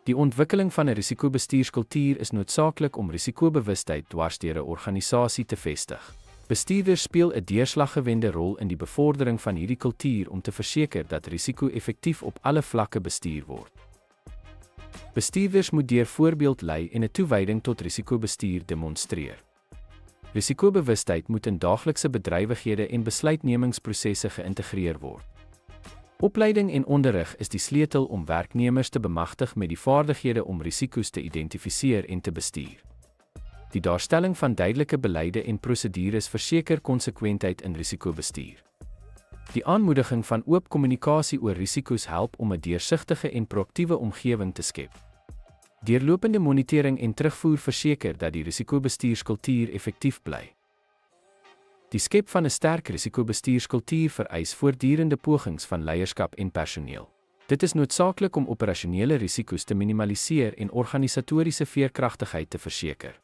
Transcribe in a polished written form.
Die ontwikkeling van 'n risikobestuurskultuur is noodsaaklik om risikobewustheid dwars deur 'n organisasie te vestig. Bestuurders speel 'n deurslaggewende rol in die bevordering van hierdie kultuur om te verseker dat risiko effektief op alle vlakke bestuur word. Bestuurders moet deur voorbeeld lei en 'n toewyding tot risikobestuur demonstreer. Risikobewustheid moet in daaglikse bedrywighede en besluitnemingsprosesse geïntegreer word. Opleiding en onderrig is die sleutel om werknemers te bemagtig met die vaardighede om risiko's te identifiseer en te bestuur. Die daarstelling van duidelike beleide en prosedures verseker konsekwentheid in risikobestuur. Die aanmoediging van oop kommunikasie oor risiko's help om 'n deursigtige en proaktiewe omgewing te skep. Deurlopende monitering en terugvoer verseker dat die risikobestuurskultuur effektief bly. Die skep van 'n sterk risikobestuurskultuur vereis voortdurende pogings van leierskap en personeel. Dit is noodsaaklik om operasionele risiko's te minimaliseer en organisatoriese veerkragtigheid te verseker.